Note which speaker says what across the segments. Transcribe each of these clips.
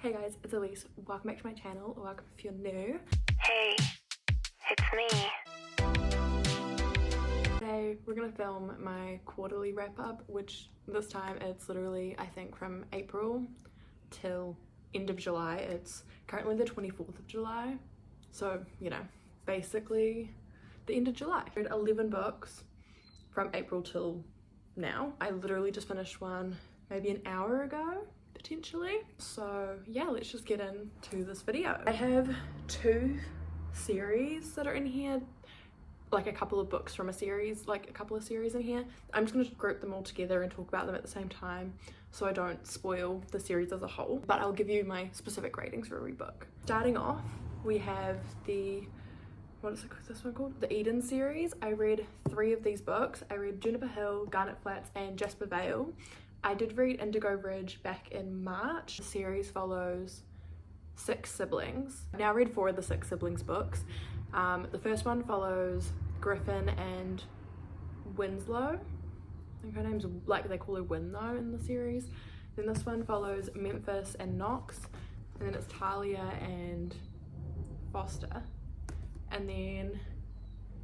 Speaker 1: Hey guys, it's Elise. Welcome back to my channel, or welcome if you're new.
Speaker 2: Hey, it's me.
Speaker 1: Today we're gonna film my quarterly wrap up, which this time it's literally, I think, from April till end of July. It's currently the 24th of July, so you know, basically the end of July. I read 11 books from April till now. I literally just finished one maybe an hour ago, potentially. So yeah, let's just get into this video. I have two series that are in here, like a couple of books from a series, like a couple of series in here. I'm just going to group them all together and talk about them at the same time so I don't spoil the series as a whole, but I'll give you my specific ratings for every book. Starting off, we have the, what is this one called? The Eden series. I read 3 of these books. I read Juniper Hill, Garnet Flats and Jasper Vale. I did read Indigo Ridge back in March. The series follows 6 siblings. I've now read 4 of the 6 siblings books. The first one follows Griffin and Winslow. I think her name's, like, they call her Win though in the series. Then this one follows Memphis and Knox. And then it's Talia and Foster. And then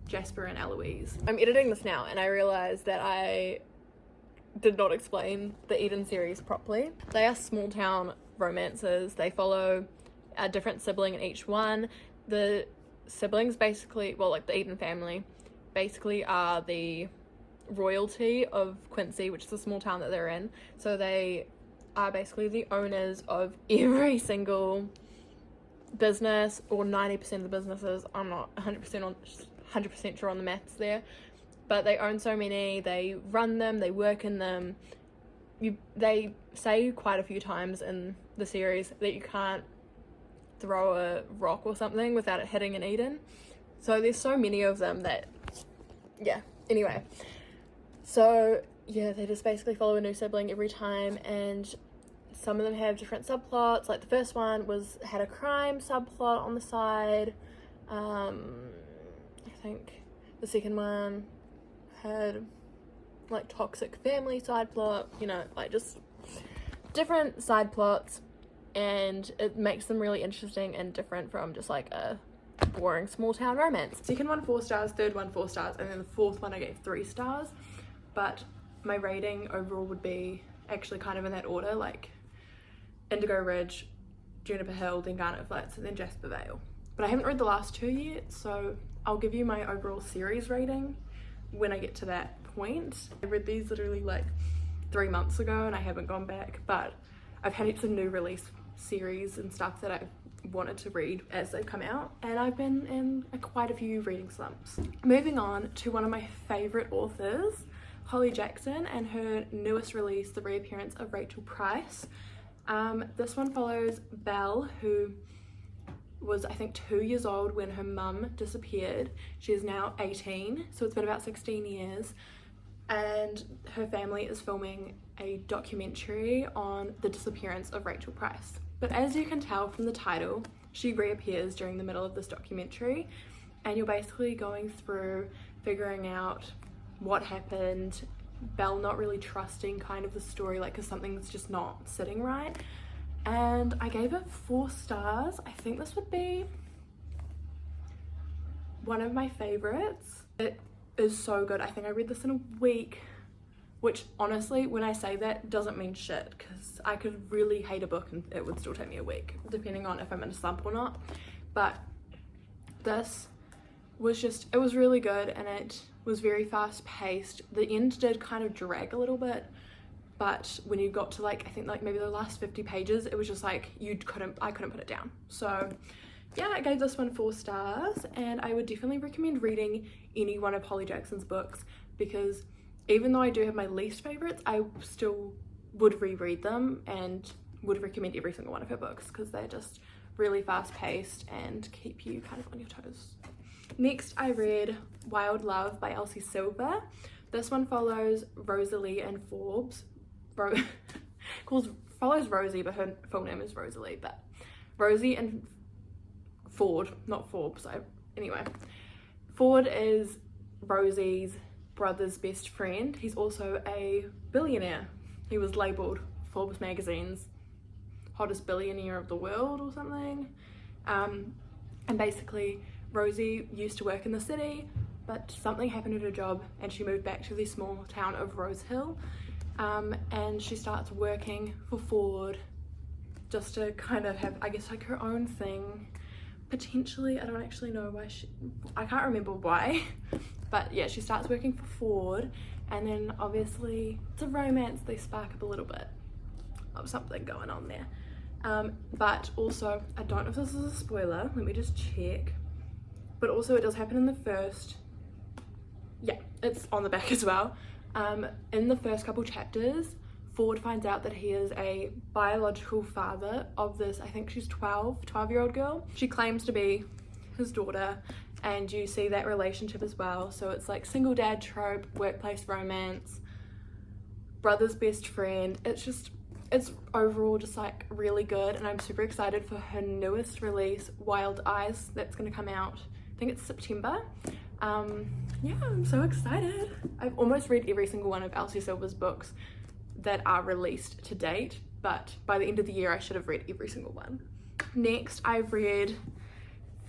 Speaker 1: Jasper and Eloise. I'm editing this now and I realized that I did not explain the Eden series properly. They are small town romances. They follow a different sibling in each one. The siblings basically, well, like the Eden family, basically are the royalty of Quincy, which is a small town that they're in. So they are basically the owners of every single business, or 90% of the businesses. I'm not 100% sure on the maths there, but they own so many, they run them, they work in them. They say quite a few times in the series that you can't throw a rock or something without it hitting an Eden. So there's so many of them that, yeah, anyway. So yeah, they just basically follow a new sibling every time, and some of them have different subplots. Like the first one had a crime subplot on the side. I think the second one had like toxic family side plot, you know, like just different side plots, and it makes them really interesting and different from just like a boring small town romance. Second one 4 stars, third one 4 stars, and then the fourth one I gave 3 stars. But my rating overall would be actually kind of in that order, like Indigo Ridge, Juniper Hill, then Garnet Flats, and then Jasper Vale. But I haven't read the last 2 yet, so I'll give you my overall series rating when I get to that point. I read these literally like 3 months ago and I haven't gone back, but I've had heaps of new release series and stuff that I've wanted to read as they come out, and I've been in quite a few reading slumps. Moving on to one of my favorite authors, Holly Jackson, and her newest release, The Reappearance of Rachel Price. This one follows Belle, who was, I think, 2 years old when her mum disappeared. She is now 18, so it's been about 16 years, and her family is filming a documentary on the disappearance of Rachel Price. But as you can tell from the title, she reappears during the middle of this documentary, and you're basically going through figuring out what happened, Belle not really trusting kind of the story, like, because something's just not sitting right. And I gave it 4 stars. I think this would be one of my favorites. It is so good. I think I read this in a week, which honestly, when I say that, doesn't mean shit, because I could really hate a book and it would still take me a week, depending on if I'm in a slump or not. But this was just, it was really good, and it was very fast paced. The end did kind of drag a little bit, but when you got to like, I think like maybe the last 50 pages, it was just like I couldn't put it down. So yeah, I gave this one 4 stars, and I would definitely recommend reading any one of Holly Jackson's books, because even though I do have my least favorites, I still would reread them and would recommend every single one of her books, because they're just really fast paced and keep you kind of on your toes. Next, I read Wild Love by Elsie Silver. This one follows Rosalie and Forbes. Follows Rosie, but her full name is Rosalie. But Rosie and Ford, not Forbes. Anyway, Ford is Rosie's brother's best friend. He's also a billionaire. He was labelled Forbes magazine's hottest billionaire of the world or something. And basically Rosie used to work in the city, but something happened at her job and she moved back to the small town of Rose Hill. And she starts working for Ford just to kind of have, I guess, like her own thing. Potentially, I don't actually know why I can't remember why. But yeah, she starts working for Ford, and then obviously it's a romance, they spark up a little bit of something going on there. But also, I don't know if this is a spoiler, let me just check. But also it does happen in the first, yeah, it's on the back as well. In the first couple chapters, Ford finds out that he is a biological father of this, I think she's 12-year-old girl. She claims to be his daughter, and you see that relationship as well. So it's like single dad trope, workplace romance, brother's best friend. It's overall just like really good, and I'm super excited for her newest release, Wild Eyes, that's gonna come out, I think it's September. Yeah, I'm so excited. I've almost read every single one of Elsie Silver's books that are released to date, but by the end of the year I should have read every single one. Next, I've read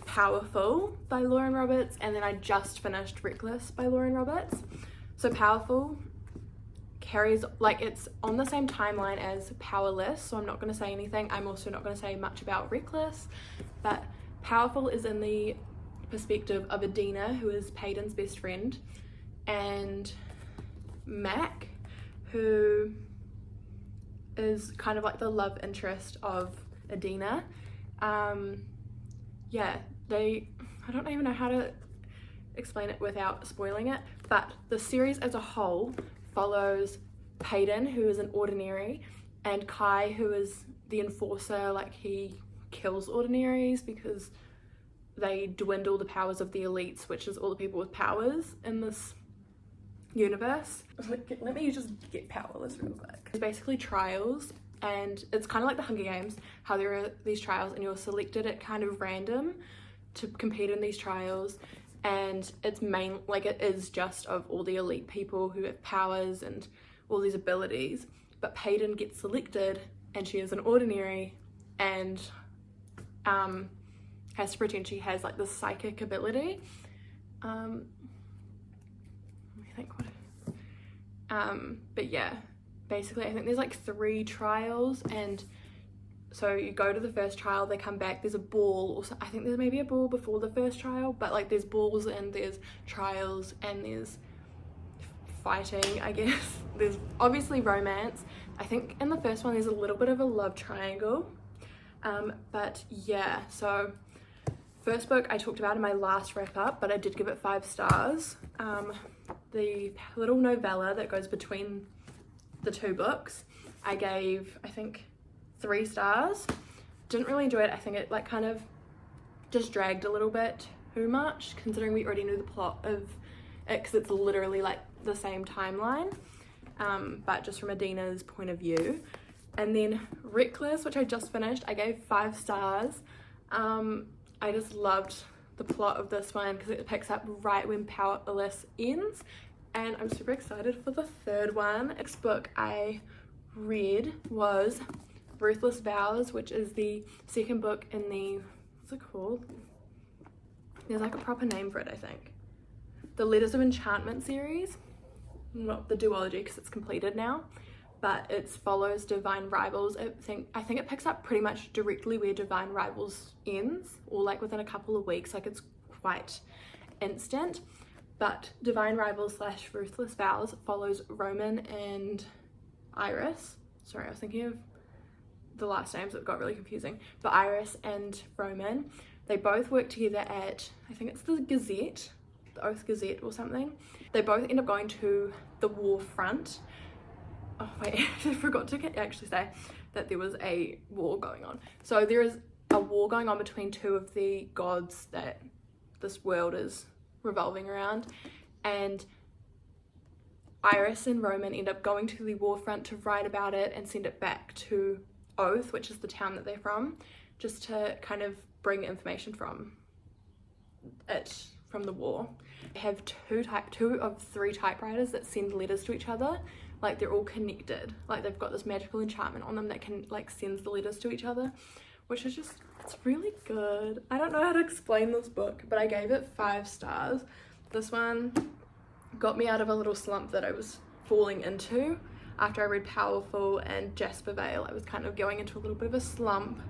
Speaker 1: Powerful by Lauren Roberts, and then I just finished Reckless by Lauren Roberts. So Powerful carries, like, it's on the same timeline as Powerless, so I'm not going to say anything. I'm also not going to say much about Reckless, but Powerful is in the perspective of Adina, who is Peyton's best friend, and Mac, who is kind of like the love interest of Adina. Yeah, I don't even know how to explain it without spoiling it, but the series as a whole follows Peyton, who is an ordinary, and Kai, who is the enforcer. Like, he kills ordinaries because they dwindle the powers of the elites, which is all the people with powers in this universe. Let me just get Powerless real quick. It's basically trials, and it's kind of like the Hunger Games, how there are these trials and you're selected at kind of random to compete in these trials, and it's it is just of all the elite people who have powers and all these abilities. But Peyton gets selected, and she is an ordinary, and has to pretend she has like this psychic ability. Let me think but yeah, basically I think there's like 3 trials, and so you go to the first trial, they come back, there's a ball, or I think there's maybe a ball before the first trial, but like there's balls and there's trials and there's fighting, I guess. There's obviously romance. I think in the first one there's a little bit of a love triangle. But yeah, so first book I talked about in my last wrap up, but I did give it 5 stars. The little novella that goes between the 2 books, I gave, I think, 3 stars. Didn't really enjoy it. I think it like kind of just dragged a little bit too much, considering we already knew the plot of it, because it's literally like the same timeline, but just from Adina's point of view. And then Reckless, which I just finished, I gave 5 stars. I just loved the plot of this one because it picks up right when Powerless ends, and I'm super excited for the 3rd one. Next book I read was Ruthless Vows, which is the 2nd book in the, what's it called? There's like a proper name for it, I think. The Letters of Enchantment series, not the duology because it's completed now, but it follows Divine Rivals. I think it picks up pretty much directly where Divine Rivals ends, or like within a couple of weeks, like it's quite instant. But Divine Rivals / Ruthless Vows follows Roman and Iris. Sorry, I was thinking of the last names, it got really confusing. But Iris and Roman, they both work together at, I think it's the Gazette, the Oath Gazette or something. They both end up going to the war front. Oh wait, I forgot to actually say that there was a war going on. So there is a war going on between 2 of the gods that this world is revolving around, and Iris and Roman end up going to the war front to write about it and send it back to Oath, which is the town that they're from, just to kind of bring information from the war. They have 2 of 3 typewriters that send letters to each other, like they're all connected, like they've got this magical enchantment on them that can like sends the letters to each other, which is just, it's really good. I don't know how to explain this book, but I gave it 5 stars. This one got me out of a little slump that I was falling into after I read Powerful and Jasper Vale. I was kind of going into a little bit of a slump,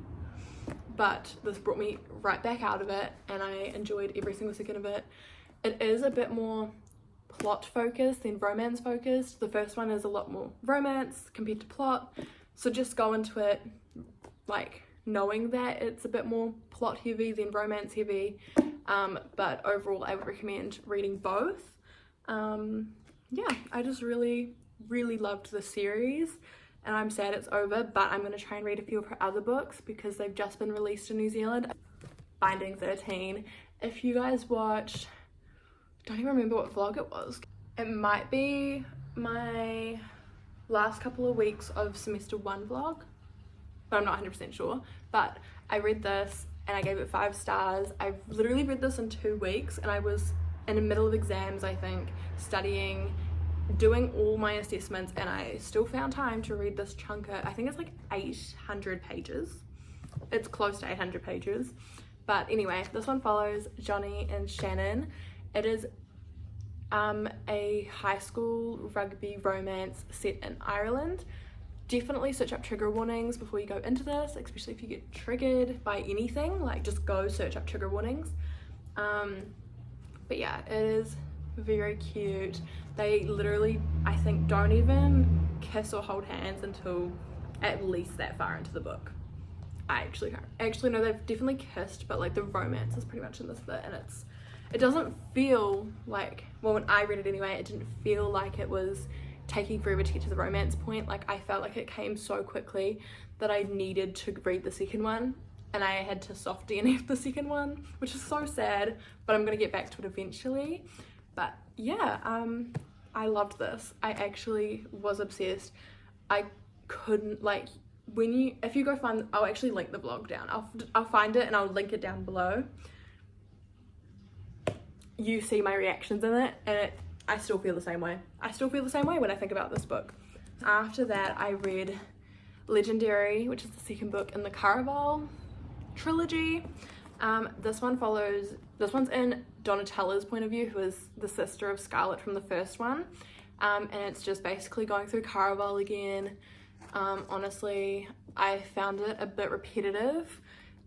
Speaker 1: but this brought me right back out of it, and I enjoyed every single second of it. It is a bit more plot focused than romance focused. The first one is a lot more romance compared to plot, so just go into it like knowing that it's a bit more plot heavy than romance heavy, but overall I would recommend reading both. Yeah, I just really loved the series, and I'm sad it's over, but I'm going to try and read a few of her other books because they've just been released in New Zealand. Binding 13. If you guys watched, I don't even remember what vlog it was. It might be my last couple of weeks of semester 1 vlog, but I'm not 100% sure. But I read this and I gave it 5 stars. I literally read this in 2 weeks, and I was in the middle of exams, I think, studying, doing all my assessments, and I still found time to read this chunker. I think it's like 800 pages. It's close to 800 pages. But anyway, this one follows Johnny and Shannon. It is a high school rugby romance set in Ireland. Definitely search up trigger warnings before you go into this, especially if you get triggered by anything. Like, just go search up trigger warnings. But yeah, it is very cute. They literally, I think, don't even kiss or hold hands until at least that far into the book. I actually know they've definitely kissed, but like the romance is pretty much in this bit, and it doesn't feel like, well, when I read it anyway, it didn't feel like it was taking forever to get to the romance point. Like, I felt like it came so quickly that I needed to read the second one, and I had to soft DNF the second one, which is so sad, but I'm gonna get back to it eventually. But yeah, I loved this. I actually was obsessed. I couldn't, like, if you go find, I'll actually link the vlog down. I'll find it and I'll link it down below. You see my reactions in it, and I still feel the same way. I still feel the same way when I think about this book. After that, I read Legendary, which is the second book in the Caraval trilogy. This one's in Donatella's point of view, who is the sister of Scarlet from the first one, and it's just basically going through Caraval again. Honestly, I found it a bit repetitive.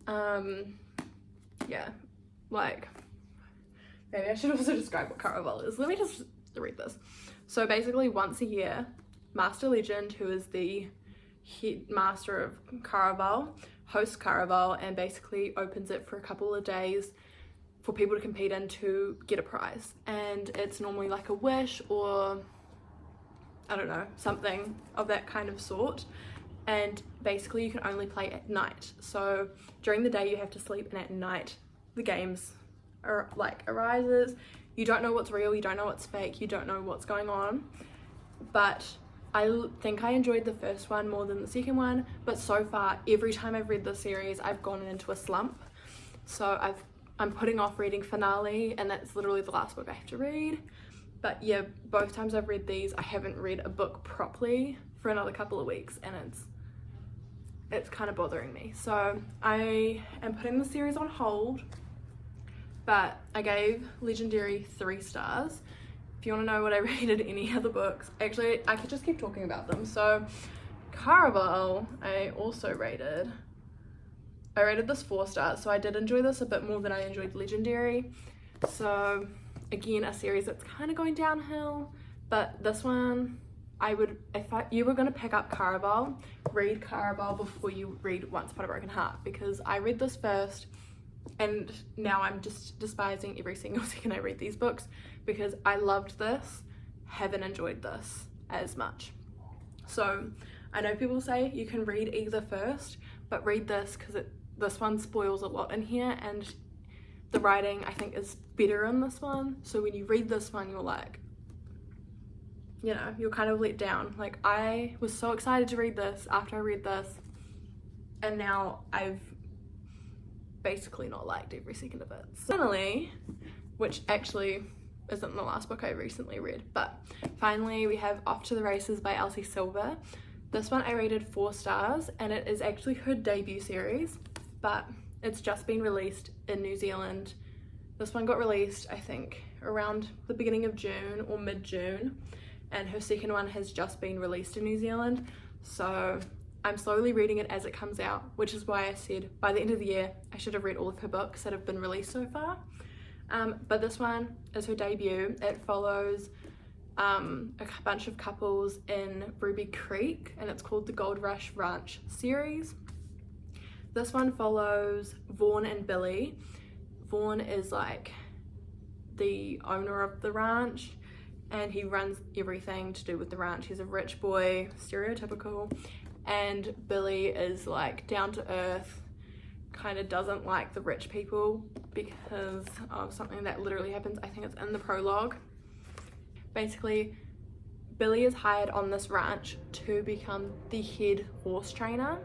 Speaker 1: Yeah, like, maybe I should also describe what Caraval is. Let me just read this. So basically, once a year, Master Legend, who is the head master of Caraval, hosts Caraval and basically opens it for a couple of days for people to compete in to get a prize. And it's normally like a wish or, I don't know, something of that kind of sort. And basically you can only play at night. So during the day you have to sleep, and at night the games are like arises. You don't know what's real, you don't know what's fake, you don't know what's going on. But I think I enjoyed the first one more than the second one, but so far every time I've read this series I've gone into a slump. So I'm putting off reading Finale, and that's literally the last book I have to read. But yeah, both times I've read these, I haven't read a book properly for another couple of weeks, and it's kind of bothering me. So I am putting the series on hold, but I gave Legendary 3 stars. If you want to know what I rated any other books, actually I could just keep talking about them. So Caraval, I rated this 4 stars. So I did enjoy this a bit more than I enjoyed Legendary. So again, a series that's kind of going downhill, but this one, if you were going to pick up Caraval, read Caraval before you read Once Upon a Broken Heart, because I read this first, and now I'm just despising every single second I read these books, because I loved this, haven't enjoyed this as much. So I know people say you can read either first, but read this because this one spoils a lot in here, and the writing I think is better in this one. So when you read this one, you're like, you know, you're kind of let down. Like, I was so excited to read this after I read this, and now I've basically not liked every second of it. So finally, which actually isn't the last book I recently read. But finally we have Off to the Races by Elsie Silver. This one I rated 4 stars, and it is actually her debut series, but it's just been released in New Zealand. This one got released, I think, around the beginning of June or mid-June, and her second one has just been released in New Zealand. So I'm slowly reading it as it comes out, which is why I said by the end of the year I should have read all of her books that have been released so far. But this one is her debut. It follows a bunch of couples in Ruby Creek, and it's called the Gold Rush Ranch series. This one follows Vaughn and Billy. Vaughn is like the owner of the ranch, and he runs everything to do with the ranch. He's a rich boy, stereotypical, and Billy is like down to earth, kind of doesn't like the rich people because of something that literally happens. I think it's in the prologue. Basically, Billy is hired on this ranch to become the head horse trainer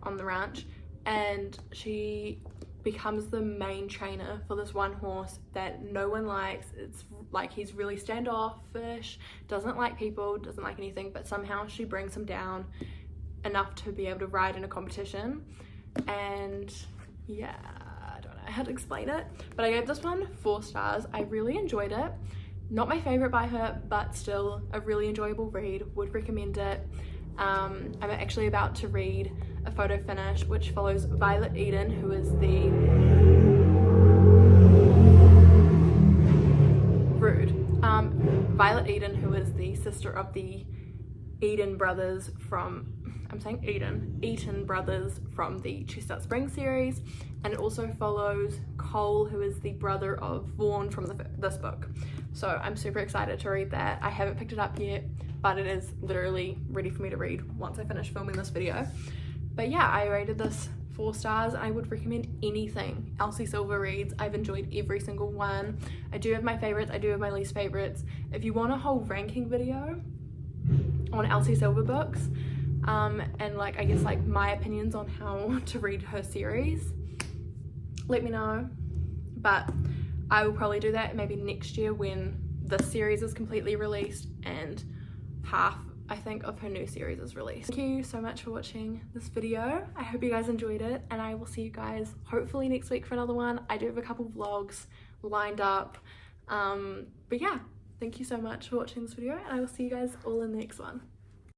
Speaker 1: on the ranch, and she becomes the main trainer for this one horse that no one likes. It's like he's really standoffish, doesn't like people, doesn't like anything, but somehow she brings him down enough to be able to ride in a competition. And yeah, I don't know how to explain it, but I gave this one 4 stars. I really enjoyed it. Not my favorite by her, but still a really enjoyable read. Would recommend it. I'm actually about to read a photo finish which follows Violet Eden, who is the Violet Eden, who is the sister of the Eden brothers from, I'm saying Eaton brothers from the Chestnut Springs series, and it also follows Cole, who is the brother of Vaughn from this book. So I'm super excited to read that. I haven't picked it up yet, but it is literally ready for me to read once I finish filming this video. But yeah, I rated this 4 stars. I would recommend anything Elsie Silver reads. I've enjoyed every single one. I do have my favorites, I do have my least favorites. If you want a whole ranking video on Elsie Silver books, and like I guess like my opinions on how to read her series, let me know. But I will probably do that maybe next year when the series is completely released and half, I think, of her new series is released. Thank you so much for watching this video. I hope you guys enjoyed it, and I will see you guys hopefully next week for another one. I do have a couple vlogs lined up, but yeah, thank you so much for watching this video, and I will see you guys all in the next one.